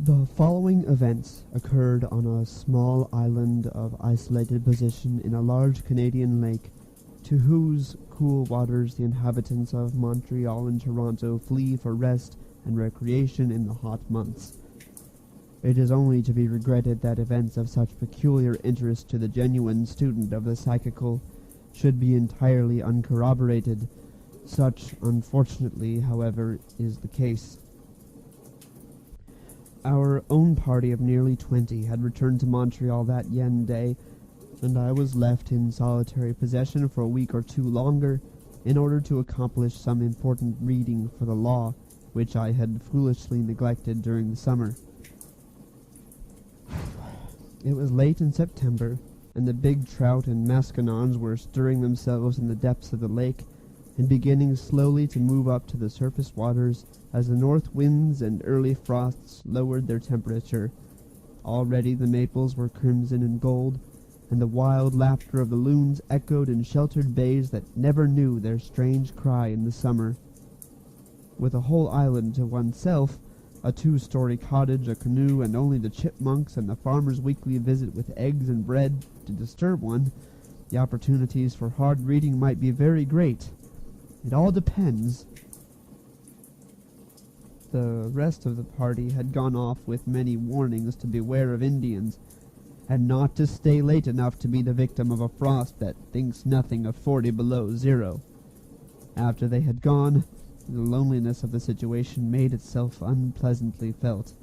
The following events occurred on a small island of isolated position in a large Canadian lake, to whose cool waters the inhabitants of Montreal and Toronto flee for rest and recreation in the hot months. It is only to be regretted that events of such peculiar interest to the genuine student of the psychical should be entirely uncorroborated. Such, unfortunately, however, is the case. Our own party of nearly 20 had returned to Montreal that yen day, and I was left in solitary possession for a week or two longer in order to accomplish some important reading for the law, which I had foolishly neglected during the summer. It was late in September, and the big trout and maskinonge were stirring themselves in the depths of the lake, and beginning slowly to move up to the surface waters as the north winds and early frosts lowered their temperature. Already the maples were crimson and gold, and the wild laughter of the loons echoed in sheltered bays that never knew their strange cry in the summer. With a whole island to oneself, a 2-story cottage, a canoe, and only the chipmunks and the farmer's weekly visit with eggs and bread to disturb one, the opportunities for hard reading might be very great. It all depends. The rest of the party had gone off with many warnings to beware of Indians, and not to stay late enough to be the victim of a frost that thinks nothing of 40 below zero. After they had gone, the loneliness of the situation made itself unpleasantly felt.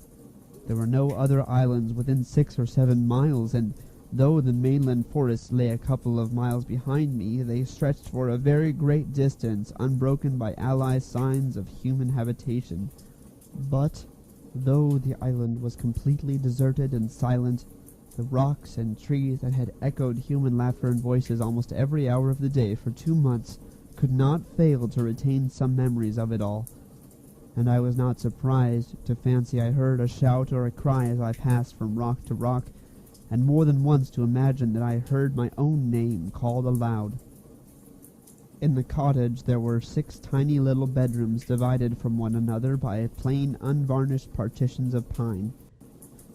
There were no other islands within 6 or 7 miles, and though the mainland forests lay a couple of miles behind me, they stretched for a very great distance, unbroken by allied signs of human habitation. But, though the island was completely deserted and silent, the rocks and trees that had echoed human laughter and voices almost every hour of the day for 2 months could not fail to retain some memories of it all, and I was not surprised to fancy I heard a shout or a cry as I passed from rock to rock, and more than once to imagine that I heard my own name called aloud. In the cottage there were 6 tiny little bedrooms divided from one another by plain unvarnished partitions of pine.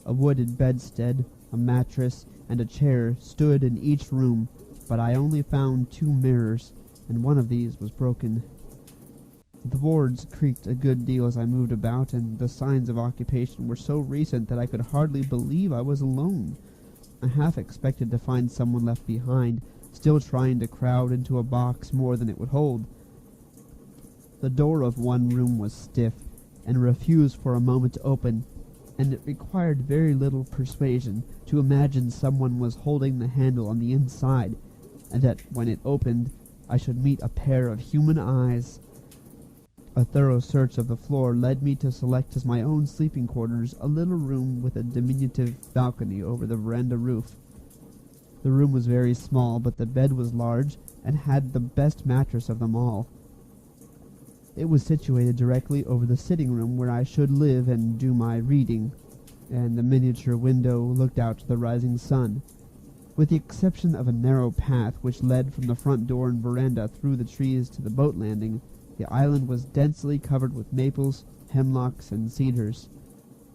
A wooded bedstead, a mattress, and a chair stood in each room, but I only found 2 mirrors, and one of these was broken. The boards creaked a good deal as I moved about, and the signs of occupation were so recent that I could hardly believe I was alone. I half expected to find someone left behind, still trying to crowd into a box more than it would hold. The door of one room was stiff, and refused for a moment to open, and it required very little persuasion to imagine someone was holding the handle on the inside, and that when it opened, I should meet a pair of human eyes. A thorough search of the floor led me to select as my own sleeping quarters a little room with a diminutive balcony over the veranda roof. The room was very small, but the bed was large and had the best mattress of them all. It was situated directly over the sitting room where I should live and do my reading, and the miniature window looked out to the rising sun. With the exception of a narrow path which led from the front door and veranda through the trees to the boat landing, the island was densely covered with maples, hemlocks, and cedars.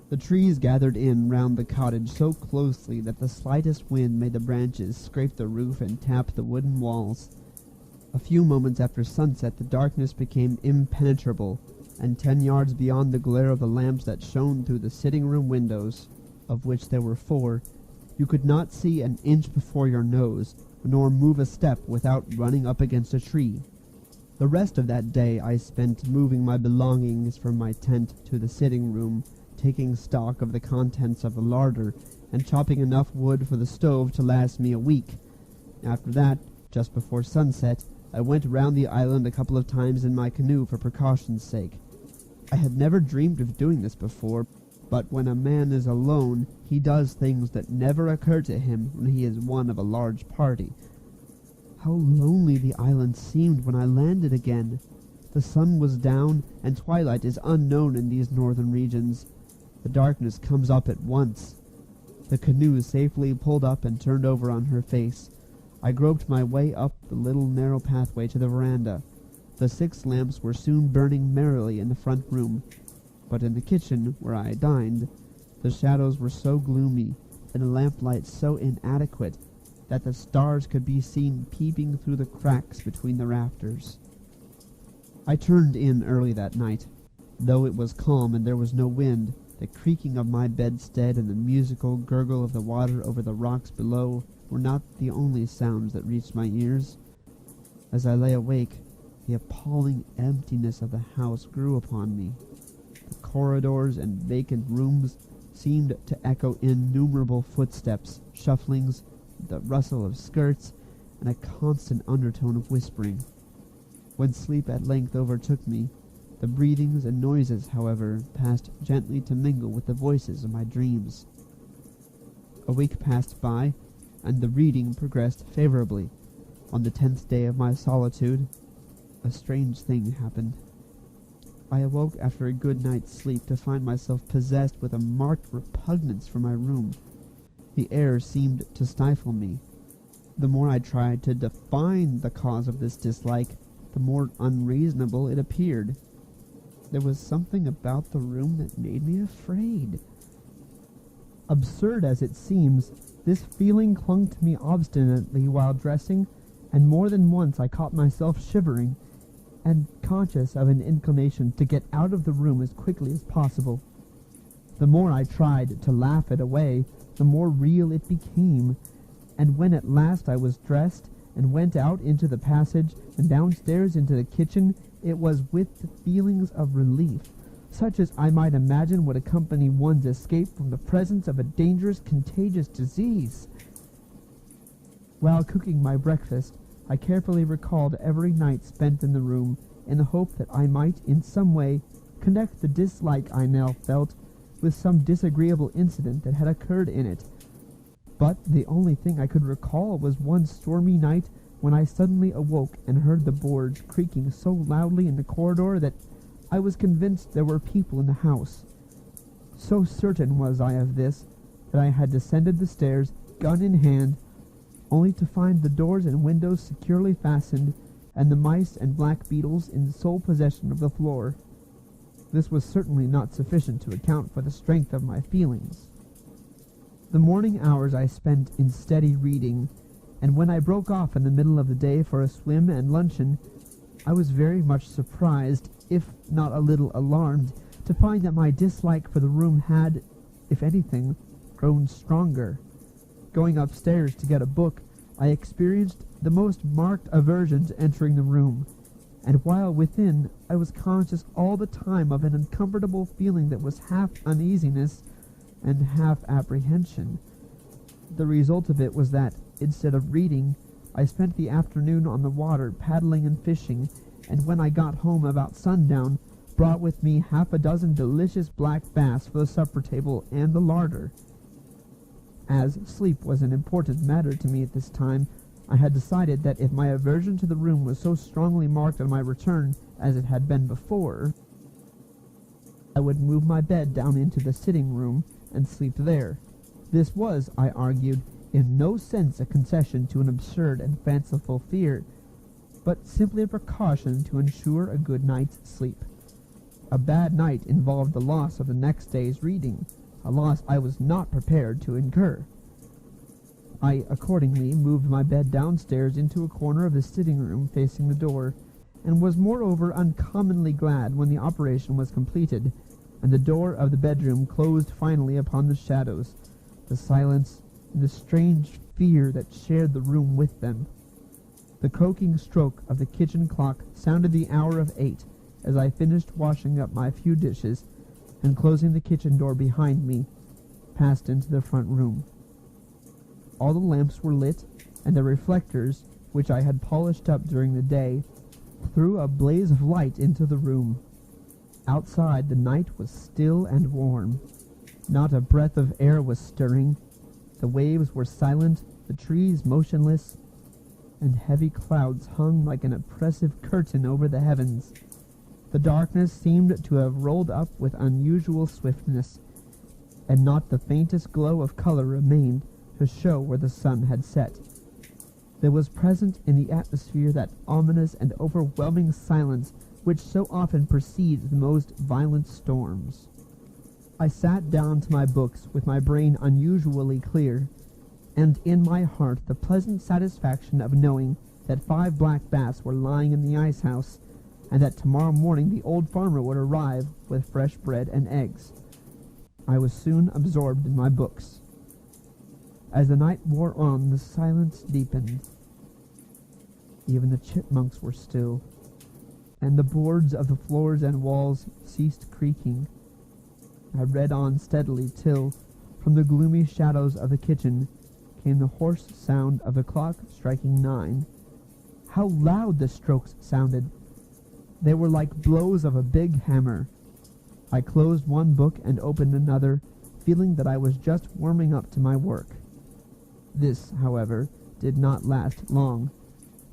The trees gathered in round the cottage so closely that the slightest wind made the branches scrape the roof and tap the wooden walls. A few moments after sunset the darkness became impenetrable, and 10 yards beyond the glare of the lamps that shone through the sitting-room windows, of which there were 4, you could not see an inch before your nose, nor move a step without running up against a tree. The rest of that day I spent moving my belongings from my tent to the sitting-room, taking stock of the contents of the larder, and chopping enough wood for the stove to last me a week. After that, just before sunset, I went round the island a couple of times in my canoe for precaution's sake. I had never dreamed of doing this before, but when a man is alone, he does things that never occur to him when he is one of a large party. How lonely the island seemed when I landed again. The sun was down, and twilight is unknown in these northern regions. The darkness comes up at once. The canoe safely pulled up and turned over on her face. I groped my way up the little narrow pathway to the veranda. The 6 lamps were soon burning merrily in the front room, but in the kitchen, where I dined, The shadows were so gloomy, and the lamplight so inadequate, that the stars could be seen peeping through the cracks between the rafters. I turned in early that night. Though it was calm and there was no wind, the creaking of my bedstead and the musical gurgle of the water over the rocks below were not the only sounds that reached my ears. As I lay awake, the appalling emptiness of the house grew upon me. The corridors and vacant rooms seemed to echo innumerable footsteps, shufflings, the rustle of skirts, and a constant undertone of whispering. When sleep at length overtook me, the breathings and noises, however, passed gently to mingle with the voices of my dreams. A week passed by, and the reading progressed favorably. On the 10th day of my solitude, a strange thing happened. I awoke after a good night's sleep to find myself possessed with a marked repugnance for my room. The air seemed to stifle me. The more I tried to define the cause of this dislike, the more unreasonable it appeared. There was something about the room that made me afraid. Absurd as it seems, this feeling clung to me obstinately while dressing, and more than once I caught myself shivering, and conscious of an inclination to get out of the room as quickly as possible. The more I tried to laugh it away, the more real it became, and when at last I was dressed and went out into the passage and downstairs into the kitchen, it was with the feelings of relief, such as I might imagine would accompany one's escape from the presence of a dangerous, contagious disease. While cooking my breakfast, I carefully recalled every night spent in the room, in the hope that I might, in some way, connect the dislike I now felt with some disagreeable incident that had occurred in it. But the only thing I could recall was one stormy night when I suddenly awoke and heard the boards creaking so loudly in the corridor that I was convinced there were people in the house. So certain was I of this that I had descended the stairs, gun in hand, only to find the doors and windows securely fastened, and the mice and black beetles in sole possession of the floor. This was certainly not sufficient to account for the strength of my feelings. The morning hours I spent in steady reading, and when I broke off in the middle of the day for a swim and luncheon, I was very much surprised, if not a little alarmed, to find that my dislike for the room had, if anything, grown stronger. Going upstairs to get a book, I experienced the most marked aversion to entering the room, and while within, I was conscious all the time of an uncomfortable feeling that was half uneasiness and half apprehension. The result of it was that, instead of reading, I spent the afternoon on the water paddling and fishing, and when I got home about sundown, brought with me half a dozen delicious black bass for the supper table and the larder. As sleep was an important matter to me at this time, I had decided that if my aversion to the room was so strongly marked on my return as it had been before, I would move my bed down into the sitting room and sleep there. This was, I argued, in no sense a concession to an absurd and fanciful fear, but simply a precaution to ensure a good night's sleep. A bad night involved the loss of the next day's reading, a loss I was not prepared to incur. I accordingly moved my bed downstairs into a corner of the sitting room facing the door, and was moreover uncommonly glad when the operation was completed, and the door of the bedroom closed finally upon the shadows, the silence, and the strange fear that shared the room with them. The croaking stroke of the kitchen clock sounded the hour of 8 as I finished washing up my few dishes, and closing the kitchen door behind me, passed into the front room. All the lamps were lit, and the reflectors, which I had polished up during the day, threw a blaze of light into the room. Outside the night was still and warm. Not a breath of air was stirring. The waves were silent, the trees motionless, and heavy clouds hung like an oppressive curtain over the heavens. The darkness seemed to have rolled up with unusual swiftness, and not the faintest glow of color remained to show where the sun had set. There was present in the atmosphere that ominous and overwhelming silence which so often precedes the most violent storms. I sat down to my books with my brain unusually clear, and in my heart the pleasant satisfaction of knowing that 5 black bats were lying in the ice house, and that tomorrow morning the old farmer would arrive with fresh bread and eggs. I was soon absorbed in my books. As the night wore on, the silence deepened. Even the chipmunks were still, and the boards of the floors and walls ceased creaking. I read on steadily till, from the gloomy shadows of the kitchen, came the hoarse sound of the clock striking 9. How loud the strokes sounded! They were like blows of a big hammer. I closed one book and opened another, feeling that I was just warming up to my work. This, however, did not last long.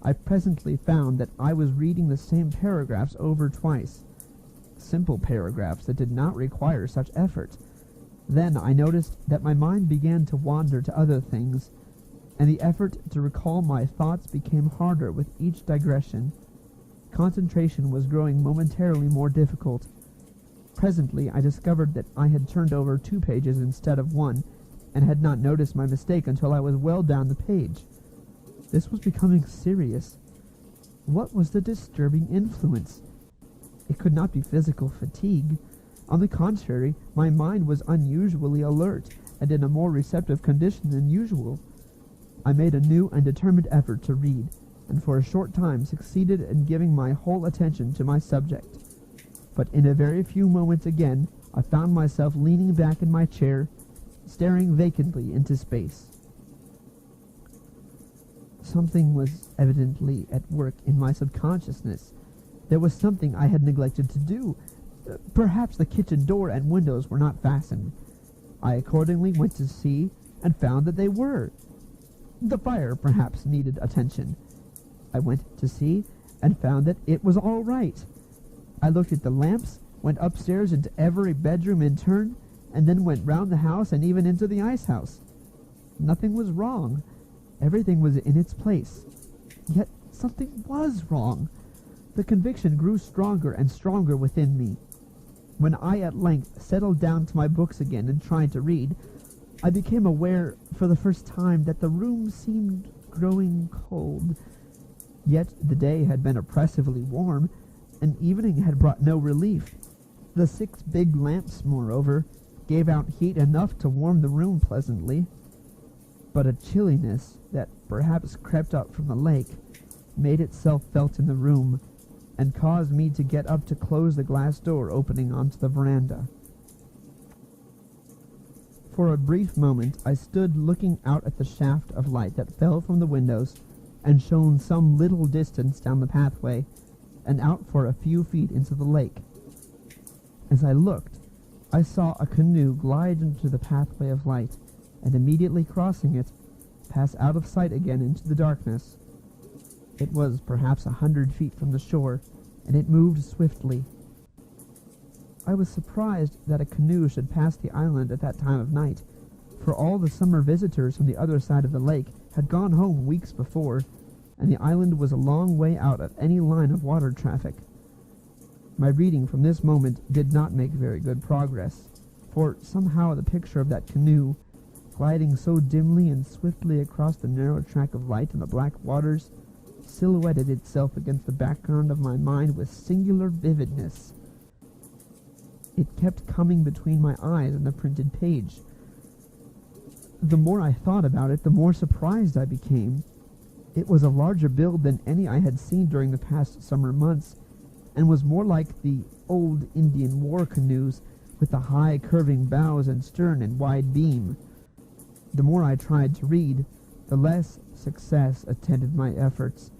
I presently found that I was reading the same paragraphs over twice. Simple paragraphs that did not require such effort. Then I noticed that my mind began to wander to other things, and the effort to recall my thoughts became harder with each digression. Concentration was growing momentarily more difficult. Presently I discovered that I had turned over 2 pages instead of 1, and had not noticed my mistake until I was well down the page. This was becoming serious. What was the disturbing influence? It could not be physical fatigue. On the contrary, my mind was unusually alert, and in a more receptive condition than usual. I made a new and determined effort to read, and for a short time succeeded in giving my whole attention to my subject. But in a very few moments again, I found myself leaning back in my chair, staring vacantly into space. Something was evidently at work in my subconsciousness. There was something I had neglected to do. Perhaps the kitchen door and windows were not fastened. I accordingly went to see, and found that they were. The fire perhaps needed attention. I went to see, and found that it was all right. I looked at the lamps, went upstairs into every bedroom in turn, and then went round the house and even into the ice house. Nothing was wrong. Everything was in its place. Yet something was wrong. The conviction grew stronger and stronger within me. When I at length settled down to my books again and tried to read, I became aware for the first time that the room seemed growing cold. Yet the day had been oppressively warm, and evening had brought no relief. The 6 big lamps, moreover, gave out heat enough to warm the room pleasantly, but a chilliness that perhaps crept up from the lake made itself felt in the room, and caused me to get up to close the glass door opening onto the veranda. For a brief moment I stood looking out at the shaft of light that fell from the windows and shone some little distance down the pathway, and out for a few feet into the lake. As I looked, I saw a canoe glide into the pathway of light, and immediately crossing it, pass out of sight again into the darkness. It was perhaps 100 feet from the shore, and it moved swiftly. I was surprised that a canoe should pass the island at that time of night, for all the summer visitors from the other side of the lake had gone home weeks before, and the island was a long way out of any line of water traffic. My reading from this moment did not make very good progress, for somehow the picture of that canoe, gliding so dimly and swiftly across the narrow track of light in the black waters, silhouetted itself against the background of my mind with singular vividness. It kept coming between my eyes and the printed page. The more I thought about it, the more surprised I became. It was a larger build than any I had seen during the past summer months, and was more like the old Indian war canoes, with the high curving bows and stern and wide beam. The more I tried to read, the less success attended my efforts,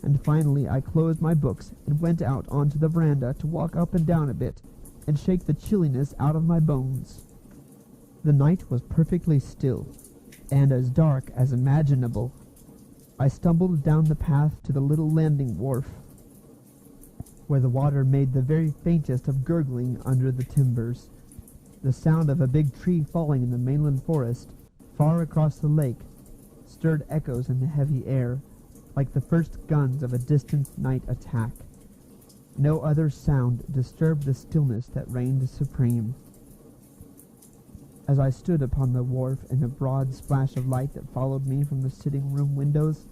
and finally I closed my books and went out onto the veranda to walk up and down a bit, and shake the chilliness out of my bones. The night was perfectly still, and as dark as imaginable. I stumbled down the path to the little landing wharf, where the water made the very faintest of gurgling under the timbers. The sound of a big tree falling in the mainland forest, far across the lake, stirred echoes in the heavy air, like the first guns of a distant night attack. No other sound disturbed the stillness that reigned supreme. As I stood upon the wharf in the broad splash of light that followed me from the sitting room windows,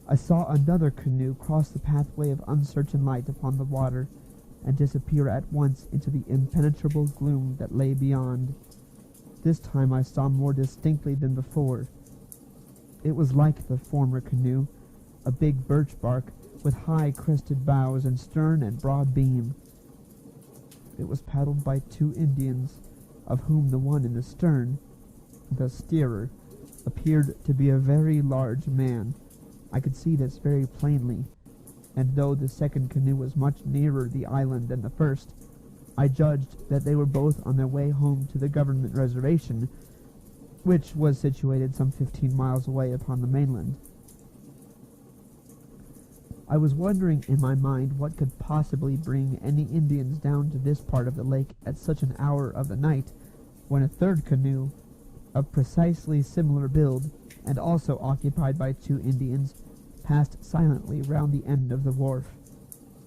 I saw another canoe cross the pathway of uncertain light upon the water and disappear at once into the impenetrable gloom that lay beyond. This time I saw more distinctly than before. It was like the former canoe, a big birch bark with high crested bows and stern and broad beam. It was paddled by 2 Indians, of whom the one in the stern, the steerer, appeared to be a very large man. I could see this very plainly, and though the second canoe was much nearer the island than the first, I judged that they were both on their way home to the government reservation, which was situated some 15 miles away upon the mainland. I was wondering in my mind what could possibly bring any Indians down to this part of the lake at such an hour of the night, when a third canoe, of precisely similar build, and also occupied by 2 Indians, passed silently round the end of the wharf.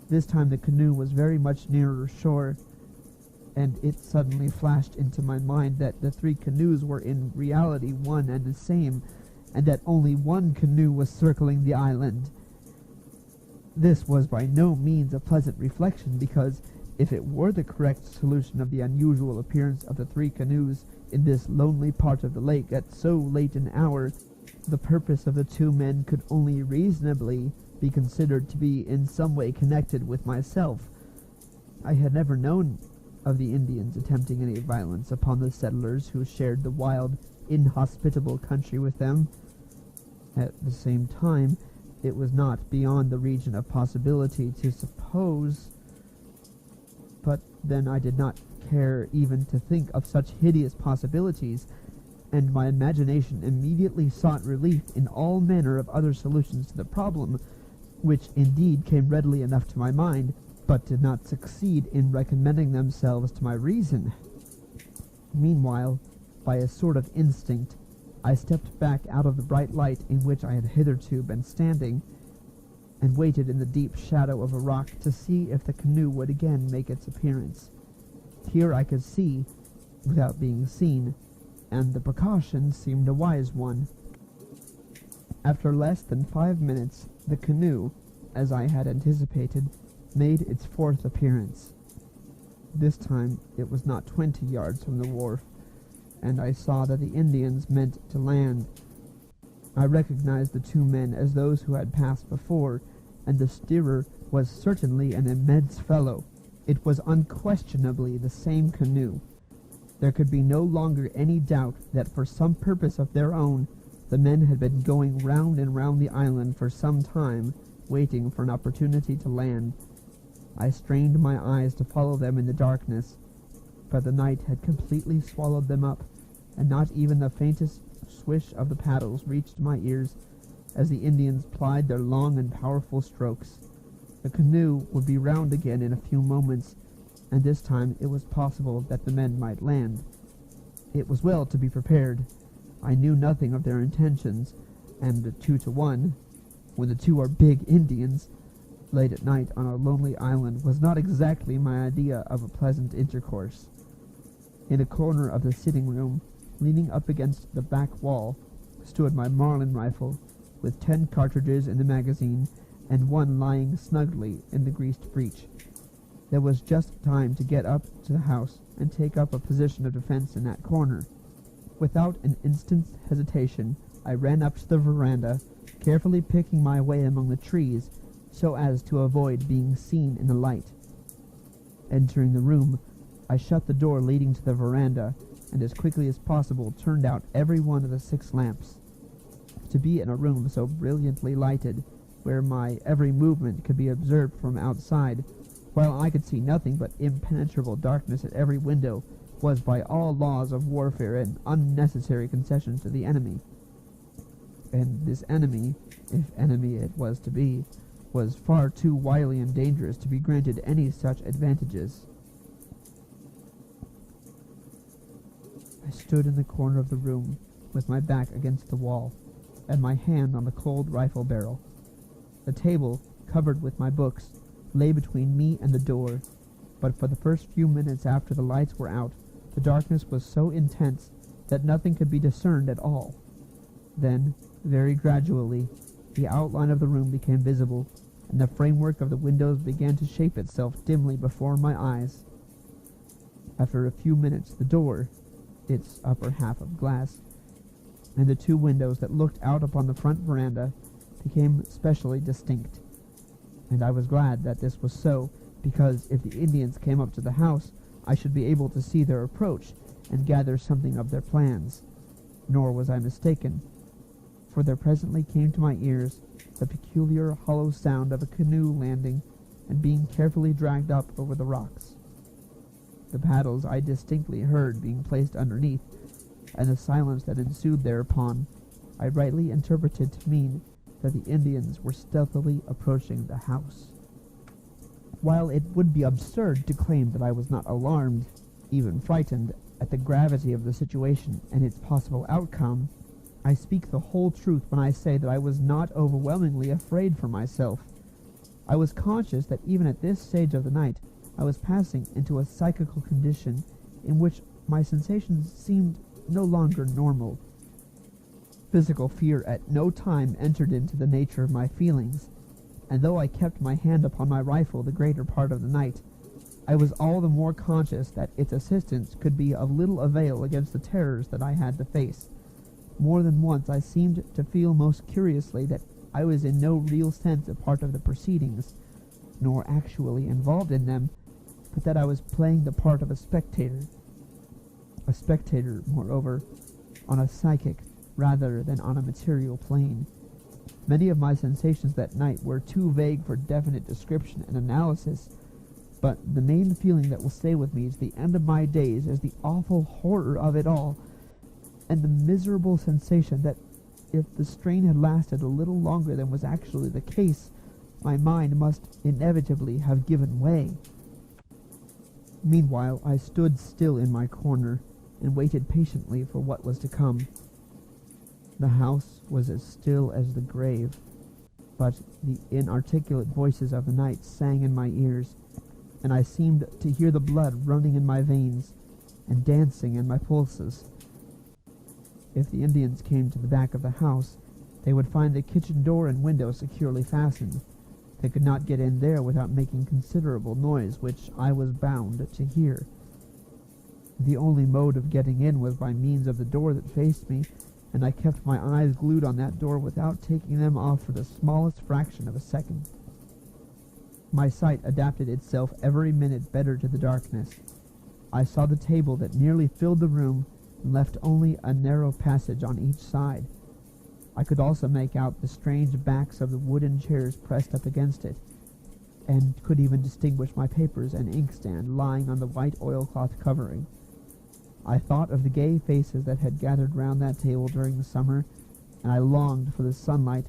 This time the canoe was very much nearer shore, and it suddenly flashed into my mind that the 3 canoes were in reality one and the same, and that only one canoe was circling the island. This was by no means a pleasant reflection, because if it were the correct solution of the unusual appearance of the 3 canoes in this lonely part of the lake at so late an hour, the purpose of the 2 men could only reasonably be considered to be in some way connected with myself. I had never known of the Indians attempting any violence upon the settlers who shared the wild, inhospitable country with them. At the same time, it was not beyond the region of possibility to suppose, but then I did not care even to think of such hideous possibilities, and my imagination immediately sought relief in all manner of other solutions to the problem, which indeed came readily enough to my mind, but did not succeed in recommending themselves to my reason. Meanwhile, by a sort of instinct, I stepped back out of the bright light in which I had hitherto been standing, and waited in the deep shadow of a rock to see if the canoe would again make its appearance. Here I could see, without being seen, and the precaution seemed a wise one. After less than 5 minutes, the canoe, as I had anticipated, made its 4th appearance. This time it was not 20 yards from the wharf, and I saw that the Indians meant to land. I recognized the 2 men as those who had passed before, and the steerer was certainly an immense fellow. It was unquestionably the same canoe. There could be no longer any doubt that for some purpose of their own, the men had been going round and round the island for some time, waiting for an opportunity to land. I strained my eyes to follow them in the darkness, but the night had completely swallowed them up, and not even the faintest swish of the paddles reached my ears as the Indians plied their long and powerful strokes. The canoe would be round again in a few moments, and this time it was possible that the men might land. It was well to be prepared. I knew nothing of their intentions, and 2 to 1, when the 2 are big Indians, late at night on a lonely island, was not exactly my idea of a pleasant intercourse. In a corner of the sitting room, leaning up against the back wall, stood my Marlin rifle, with 10 cartridges in the magazine, and 1 lying snugly in the greased breech. There was just time to get up to the house and take up a position of defense in that corner. Without an instant's hesitation, I ran up to the veranda, carefully picking my way among the trees, so as to avoid being seen in the light. Entering the room, I shut the door leading to the veranda, and as quickly as possible turned out every one of the 6 lamps. To be in a room so brilliantly lighted, where my every movement could be observed from outside, while I could see nothing but impenetrable darkness at every window, was by all laws of warfare an unnecessary concession to the enemy. And this enemy, if enemy it was to be, was far too wily and dangerous to be granted any such advantages. I stood in the corner of the room, with my back against the wall, and my hand on the cold rifle barrel. The table, covered with my books, lay between me and the door, but for the first few minutes after the lights were out, The darkness was so intense that nothing could be discerned at all. Then, very gradually, the outline of the room became visible, and the framework of the windows began to shape itself dimly before my eyes. After a few minutes, the door, its upper half of glass, and the two windows that looked out upon the front veranda became specially distinct. And I was glad that this was so, because if the Indians came up to the house, I should be able to see their approach and gather something of their plans. Nor was I mistaken, for there presently came to my ears the peculiar hollow sound of a canoe landing and being carefully dragged up over the rocks. The paddles I distinctly heard being placed underneath, and the silence that ensued thereupon I rightly interpreted to mean that the Indians were stealthily approaching the house. While it would be absurd to claim that I was not alarmed, even frightened, at the gravity of the situation and its possible outcome, I speak the whole truth when I say that I was not overwhelmingly afraid for myself. I was conscious that even at this stage of the night I was passing into a psychical condition in which my sensations seemed no longer normal. Physical fear at no time entered into the nature of my feelings, and though I kept my hand upon my rifle the greater part of the night, I was all the more conscious that its assistance could be of little avail against the terrors that I had to face. More than once I seemed to feel most curiously that I was in no real sense a part of the proceedings, nor actually involved in them, but that I was playing the part of a spectator, moreover, on a psychic rather than on a material plane. Many of my sensations that night were too vague for definite description and analysis, but the main feeling that will stay with me to the end of my days is the awful horror of it all, and the miserable sensation that if the strain had lasted a little longer than was actually the case, my mind must inevitably have given way. Meanwhile, I stood still in my corner and waited patiently for what was to come. The house was as still as the grave, but the inarticulate voices of the night sang in my ears, and I seemed to hear the blood running in my veins and dancing in my pulses. If the Indians came to the back of the house, they would find the kitchen door and window securely fastened. They could not get in there without making considerable noise, which I was bound to hear. The only mode of getting in was by means of the door that faced me, and I kept my eyes glued on that door without taking them off for the smallest fraction of a second. My sight adapted itself every minute better to the darkness. I saw the table that nearly filled the room and left only a narrow passage on each side. I could also make out the strange backs of the wooden chairs pressed up against it, and could even distinguish my papers and inkstand lying on the white oilcloth covering. I thought of the gay faces that had gathered round that table during the summer, and I longed for the sunlight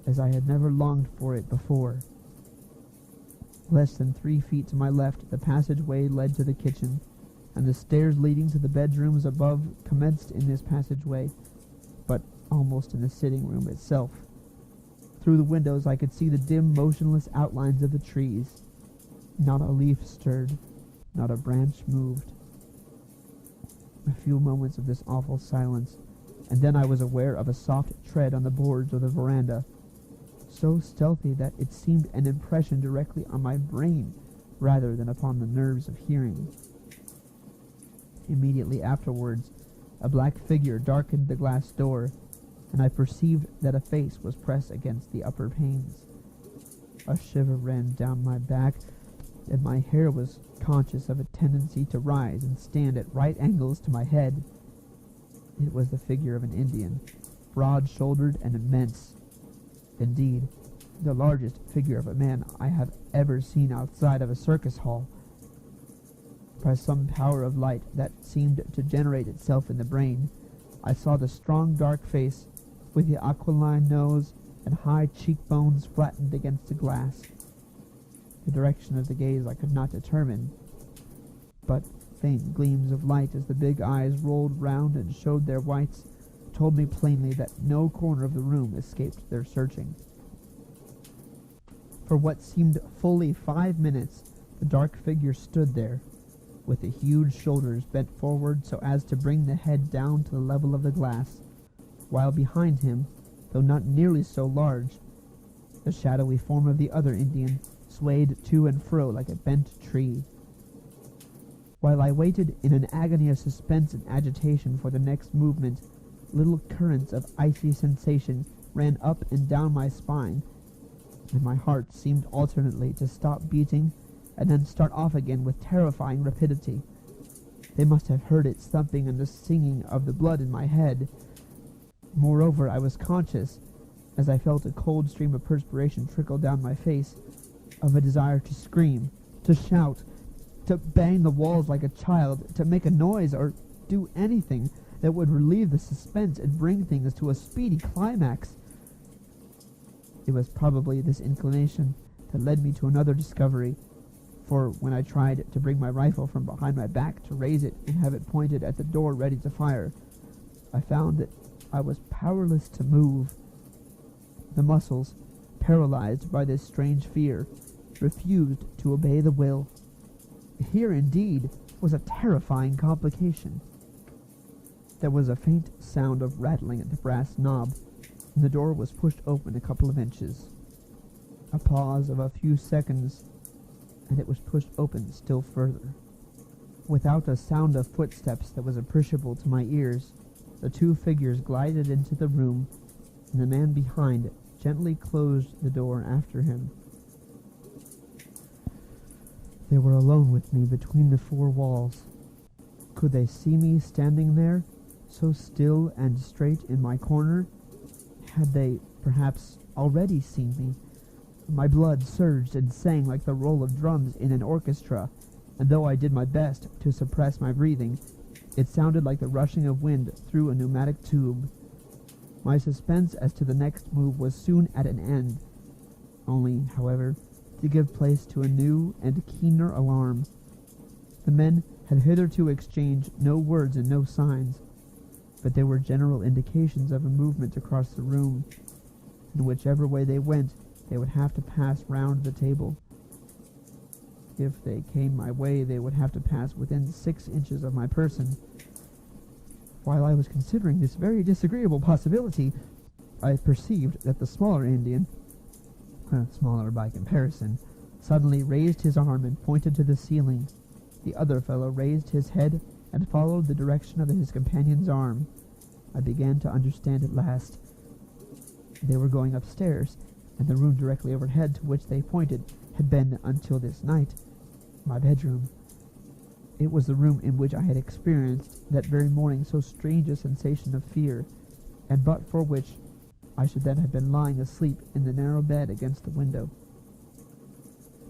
as I had never longed for it before. Less than 3 feet to my left, the passageway led to the kitchen, and the stairs leading to the bedrooms above commenced in this passageway, but almost in the sitting room itself. Through the windows I could see the dim, motionless outlines of the trees. Not a leaf stirred, not a branch moved. A few moments of this awful silence, and then I was aware of a soft tread on the boards of the veranda, so stealthy that it seemed an impression directly on my brain rather than upon the nerves of hearing. Immediately afterwards, a black figure darkened the glass door, and I perceived that a face was pressed against the upper panes. A shiver ran down my back, and my hair was conscious of a tendency to rise and stand at right angles to my head. It was the figure of an Indian, broad-shouldered and immense. Indeed, the largest figure of a man I have ever seen outside of a circus hall. By some power of light that seemed to generate itself in the brain, I saw the strong dark face, with the aquiline nose and high cheekbones flattened against the glass. The direction of the gaze I could not determine, but faint gleams of light as the big eyes rolled round and showed their whites told me plainly that no corner of the room escaped their searching. For what seemed fully 5 minutes, the dark figure stood there, with the huge shoulders bent forward so as to bring the head down to the level of the glass, while behind him, though not nearly so large, the shadowy form of the other Indian swayed to and fro like a bent tree. While I waited in an agony of suspense and agitation for the next movement, little currents of icy sensation ran up and down my spine, and my heart seemed alternately to stop beating and then start off again with terrifying rapidity. They must have heard its thumping and the singing of the blood in my head. Moreover, I was conscious, as I felt a cold stream of perspiration trickle down my face, of a desire to scream, to shout, to bang the walls like a child, to make a noise, or do anything that would relieve the suspense and bring things to a speedy climax. It was probably this inclination that led me to another discovery, for when I tried to bring my rifle from behind my back to raise it and have it pointed at the door ready to fire, I found that I was powerless to move. The muscles, paralyzed by this strange fear, refused to obey the will. Here, indeed, was a terrifying complication. There was a faint sound of rattling at the brass knob, and the door was pushed open a couple of inches. A pause of a few seconds, and it was pushed open still further. Without a sound of footsteps that was appreciable to my ears, the two figures glided into the room, and the man behind gently closed the door after him. They were alone with me between the four walls. Could they see me standing there, so still and straight in my corner? Had they, perhaps, already seen me? My blood surged and sang like the roll of drums in an orchestra, and though I did my best to suppress my breathing, it sounded like the rushing of wind through a pneumatic tube. My suspense as to the next move was soon at an end, only, however, to give place to a new and keener alarm. The men had hitherto exchanged no words and no signs, but there were general indications of a movement across the room, and whichever way they went, they would have to pass round the table. If they came my way, they would have to pass within 6 inches of my person. While I was considering this very disagreeable possibility, I perceived that the smaller Indian, smaller by comparison, suddenly raised his arm and pointed to the ceiling. The other fellow raised his head and followed the direction of his companion's arm. I began to understand at last. They were going upstairs, and the room directly overhead to which they pointed had been, until this night, my bedroom. It was the room in which I had experienced that very morning so strange a sensation of fear, and but for which I should then have been lying asleep in the narrow bed against the window.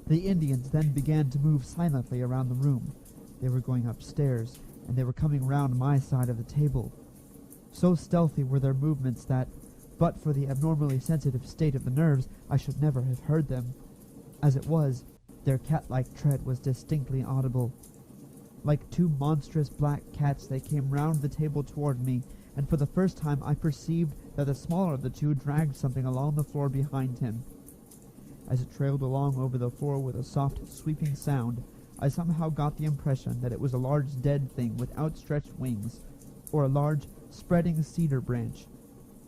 The Indians then began to move silently around the room. They were going upstairs, and they were coming round my side of the table. So stealthy were their movements that, but for the abnormally sensitive state of the nerves, I should never have heard them. As it was, their cat-like tread was distinctly audible. Like two monstrous black cats, they came round the table toward me, and for the first time I perceived that the smaller of the two dragged something along the floor behind him. As it trailed along over the floor with a soft, sweeping sound, I somehow got the impression that it was a large dead thing with outstretched wings, or a large, spreading cedar branch.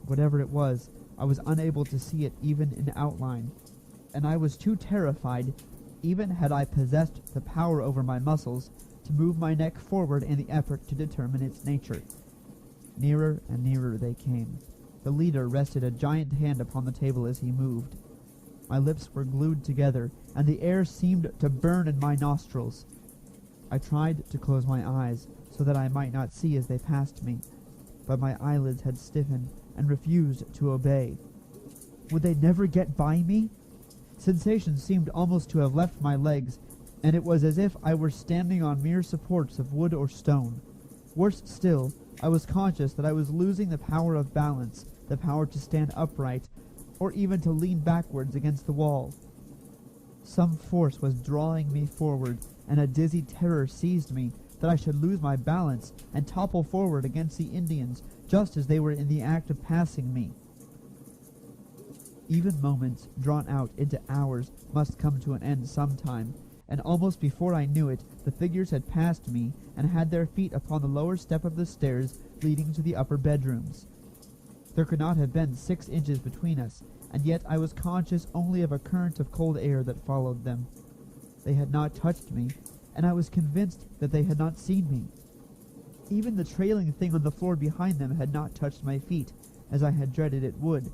Whatever it was, I was unable to see it even in outline, and I was too terrified, even had I possessed the power over my muscles, to move my neck forward in the effort to determine its nature. Nearer and nearer they came. The leader rested a giant hand upon the table as he moved. My lips were glued together, and the air seemed to burn in my nostrils. I tried to close my eyes, so that I might not see as they passed me, but my eyelids had stiffened and refused to obey. Would they never get by me? Sensation seemed almost to have left my legs, and it was as if I were standing on mere supports of wood or stone. Worse still, I was conscious that I was losing the power of balance, the power to stand upright, or even to lean backwards against the wall. Some force was drawing me forward, and a dizzy terror seized me that I should lose my balance and topple forward against the Indians just as they were in the act of passing me. Even moments drawn out into hours must come to an end sometime, and almost before I knew it, the figures had passed me and had their feet upon the lower step of the stairs leading to the upper bedrooms. There could not have been 6 inches between us, and yet I was conscious only of a current of cold air that followed them. They had not touched me, and I was convinced that they had not seen me. Even the trailing thing on the floor behind them had not touched my feet, as I had dreaded it would,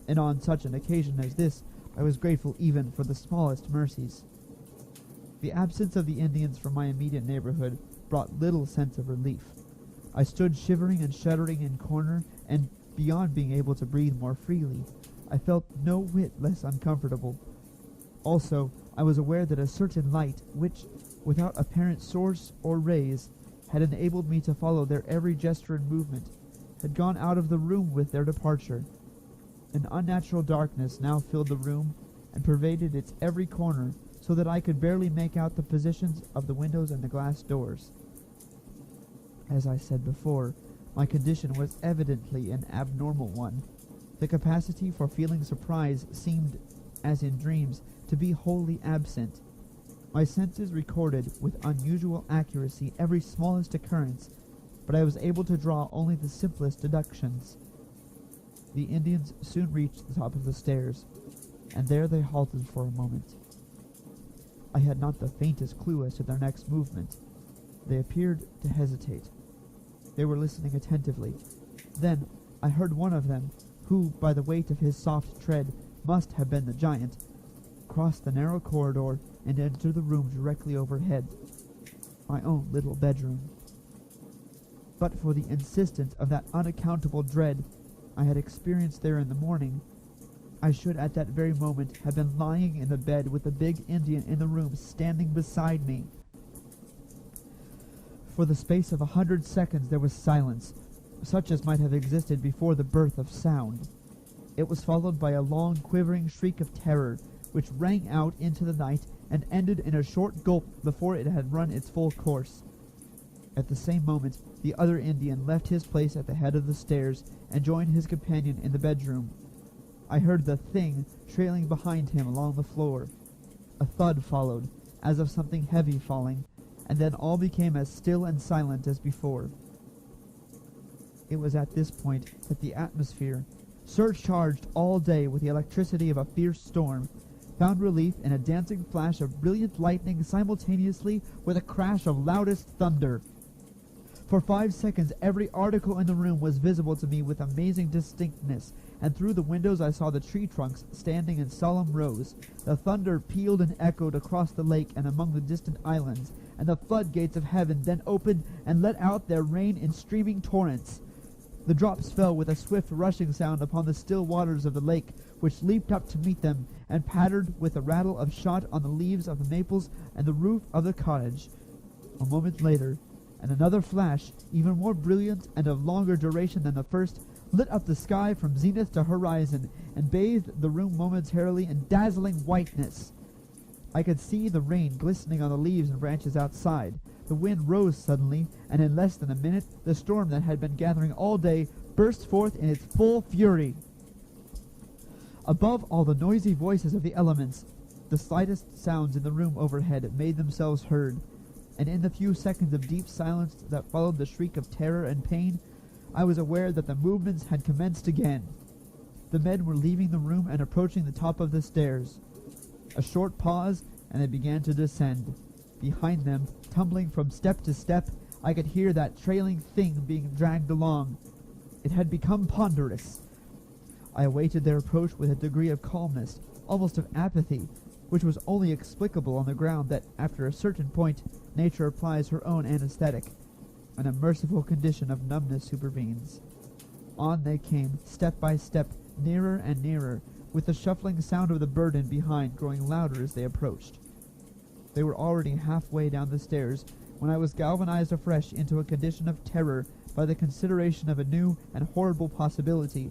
and on such an occasion as this, I was grateful even for the smallest mercies. The absence of the Indians from my immediate neighborhood brought little sense of relief. I stood shivering and shuddering in corner, and beyond being able to breathe more freely, I felt no whit less uncomfortable. Also, I was aware that a certain light, which, without apparent source or rays, had enabled me to follow their every gesture and movement, had gone out of the room with their departure. An unnatural darkness now filled the room and pervaded its every corner, so that I could barely make out the positions of the windows and the glass doors. As I said before, my condition was evidently an abnormal one. The capacity for feeling surprise seemed, as in dreams, to be wholly absent. My senses recorded with unusual accuracy every smallest occurrence, but I was able to draw only the simplest deductions. The Indians soon reached the top of the stairs, and there they halted for a moment. I had not the faintest clue as to their next movement. They appeared to hesitate. They were listening attentively. Then I heard one of them, who, by the weight of his soft tread, must have been the giant, cross the narrow corridor and enter the room directly overhead, my own little bedroom. But for the insistence of that unaccountable dread I had experienced there in the morning, I should at that very moment have been lying in the bed with the big Indian in the room standing beside me. For the space of 100 seconds there was silence, such as might have existed before the birth of sound. It was followed by a long quivering shriek of terror, which rang out into the night and ended in a short gulp before it had run its full course. At the same moment, the other Indian left his place at the head of the stairs and joined his companion in the bedroom. I heard the thing trailing behind him along the floor. A thud followed, as of something heavy falling, and then all became as still and silent as before. It was at this point that the atmosphere, surcharged all day with the electricity of a fierce storm, found relief in a dancing flash of brilliant lightning simultaneously with a crash of loudest thunder. For 5 seconds every article in the room was visible to me with amazing distinctness, and through the windows I saw the tree trunks standing in solemn rows. The thunder pealed and echoed across the lake and among the distant islands, and the floodgates of heaven then opened and let out their rain in streaming torrents. The drops fell with a swift rushing sound upon the still waters of the lake, which leaped up to meet them, and pattered with a rattle of shot on the leaves of the maples and the roof of the cottage. A moment later, and another flash, even more brilliant and of longer duration than the first, lit up the sky from zenith to horizon, and bathed the room momentarily in dazzling whiteness. I could see the rain glistening on the leaves and branches outside. The wind rose suddenly, and in less than a minute, the storm that had been gathering all day burst forth in its full fury. Above all the noisy voices of the elements, the slightest sounds in the room overhead made themselves heard, and in the few seconds of deep silence that followed the shriek of terror and pain, I was aware that the movements had commenced again. The men were leaving the room and approaching the top of the stairs. A short pause, and they began to descend. Behind them, tumbling from step to step, I could hear that trailing thing being dragged along. It had become ponderous. I awaited their approach with a degree of calmness, almost of apathy, which was only explicable on the ground that, after a certain point, nature applies her own anesthetic, and a merciful condition of numbness supervenes. On they came, step by step, nearer and nearer, with the shuffling sound of the burden behind growing louder as they approached. They were already halfway down the stairs when I was galvanized afresh into a condition of terror by the consideration of a new and horrible possibility.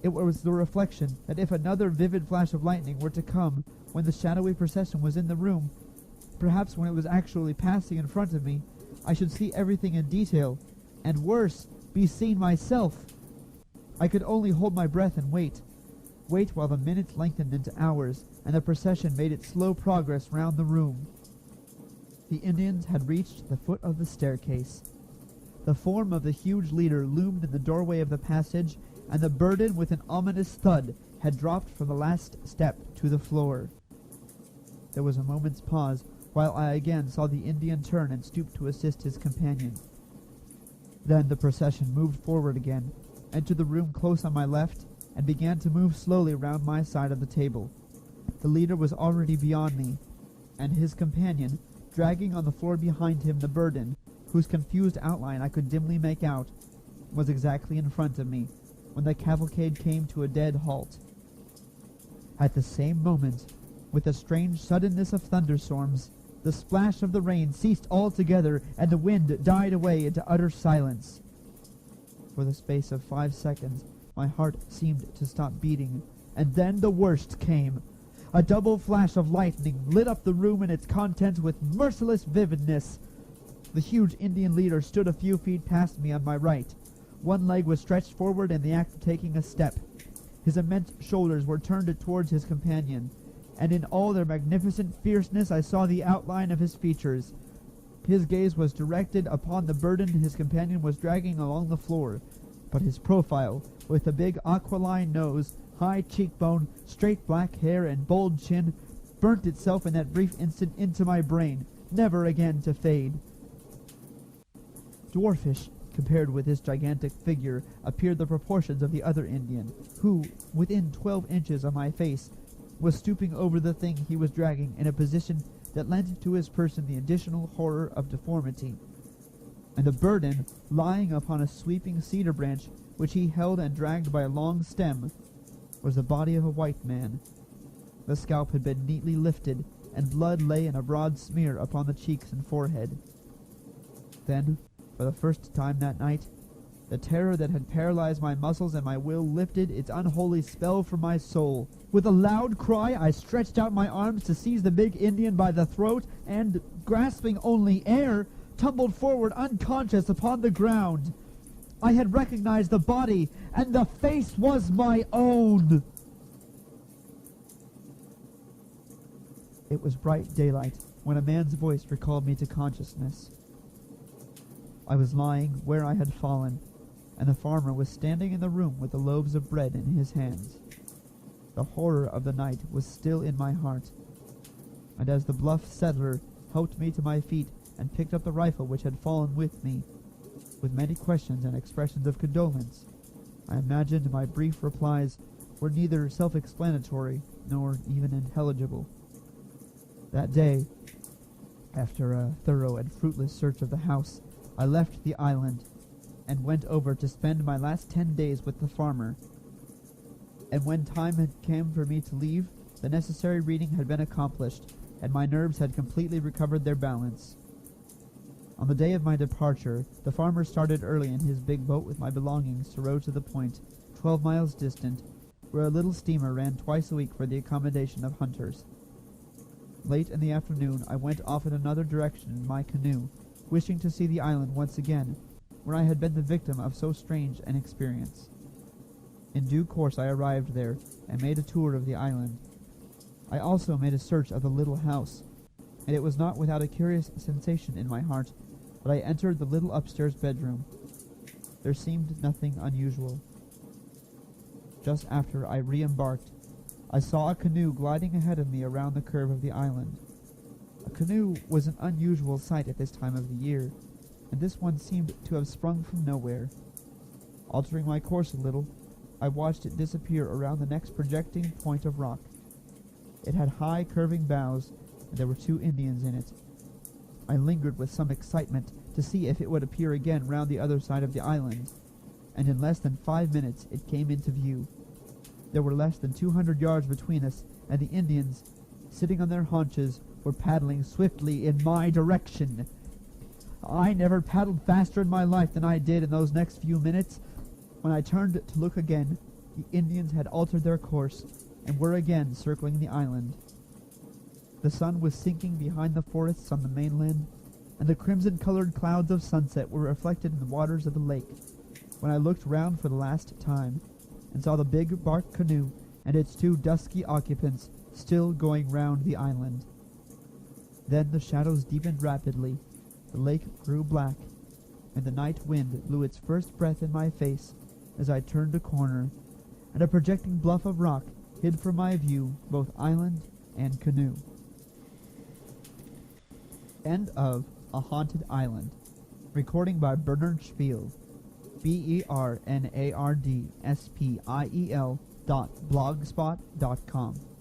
It was the reflection that if another vivid flash of lightning were to come when the shadowy procession was in the room, perhaps when it was actually passing in front of me, I should see everything in detail, and worse, be seen myself. I could only hold my breath and wait while the minutes lengthened into hours, and the procession made its slow progress round the room. The Indians had reached the foot of the staircase. The form of the huge leader loomed in the doorway of the passage, and the burden, with an ominous thud, had dropped from the last step to the floor. There was a moment's pause, while I again saw the Indian turn and stoop to assist his companion. Then the procession moved forward again, entered the room close on my left, and began to move slowly round my side of the table. The leader was already beyond me, and his companion, dragging on the floor behind him the burden, whose confused outline I could dimly make out, was exactly in front of me, when the cavalcade came to a dead halt. At the same moment, with the strange suddenness of thunderstorms, the splash of the rain ceased altogether, and the wind died away into utter silence. For the space of 5 seconds, my heart seemed to stop beating, and then the worst came. A double flash of lightning lit up the room and its contents with merciless vividness. The huge Indian leader stood a few feet past me on my right. One leg was stretched forward in the act of taking a step. His immense shoulders were turned towards his companion, and in all their magnificent fierceness I saw the outline of his features. His gaze was directed upon the burden his companion was dragging along the floor, but his profile, with the big aquiline nose, high cheekbone, straight black hair, and bold chin, burnt itself in that brief instant into my brain, never again to fade. Dwarfish, compared with this gigantic figure, appeared the proportions of the other Indian, who, within 12 inches of my face, was stooping over the thing he was dragging in a position that lent to his person the additional horror of deformity. And the burden, lying upon a sweeping cedar branch, which he held and dragged by a long stem, was the body of a white man. The scalp had been neatly lifted, and blood lay in a broad smear upon the cheeks and forehead. Then, for the first time that night, the terror that had paralyzed my muscles and my will lifted its unholy spell from my soul. With a loud cry, I stretched out my arms to seize the big Indian by the throat, and, grasping only air, tumbled forward unconscious upon the ground. I had recognized the body, and the face was my own! It was bright daylight when a man's voice recalled me to consciousness. I was lying where I had fallen, and the farmer was standing in the room with the loaves of bread in his hands. The horror of the night was still in my heart, and as the bluff settler helped me to my feet and picked up the rifle which had fallen with me, with many questions and expressions of condolence, I imagined my brief replies were neither self-explanatory nor even intelligible. That day, after a thorough and fruitless search of the house, I left the island and went over to spend my last 10 days with the farmer. And when time had come for me to leave, the necessary reading had been accomplished, and my nerves had completely recovered their balance. On the day of my departure, the farmer started early in his big boat with my belongings to row to the point, 12 miles distant, where a little steamer ran twice a week for the accommodation of hunters. Late in the afternoon, I went off in another direction in my canoe, wishing to see the island once again, where I had been the victim of so strange an experience. In due course I arrived there, and made a tour of the island. I also made a search of the little house, and it was not without a curious sensation in my heart that I entered the little upstairs bedroom. There seemed nothing unusual. Just after I re-embarked, I saw a canoe gliding ahead of me around the curve of the island. A canoe was an unusual sight at this time of the year, and this one seemed to have sprung from nowhere. Altering my course a little, I watched it disappear around the next projecting point of rock. It had high curving bows, and there were 2 Indians in it. I lingered with some excitement to see if it would appear again round the other side of the island, and in less than 5 minutes it came into view. There were less than 200 yards between us, and the Indians, sitting on their haunches, were paddling swiftly in my direction. I never paddled faster in my life than I did in those next few minutes. When I turned to look again, the Indians had altered their course, and were again circling the island. The sun was sinking behind the forests on the mainland, and the crimson-colored clouds of sunset were reflected in the waters of the lake, when I looked round for the last time, and saw the big bark canoe and its 2 dusky occupants still going round the island. Then the shadows deepened rapidly, the lake grew black, and the night wind blew its first breath in my face as I turned a corner, and a projecting bluff of rock hid from my view both island and canoe. End of A Haunted Island. Recording by Bernard Spiel. BernardSpiel.blogspot.com.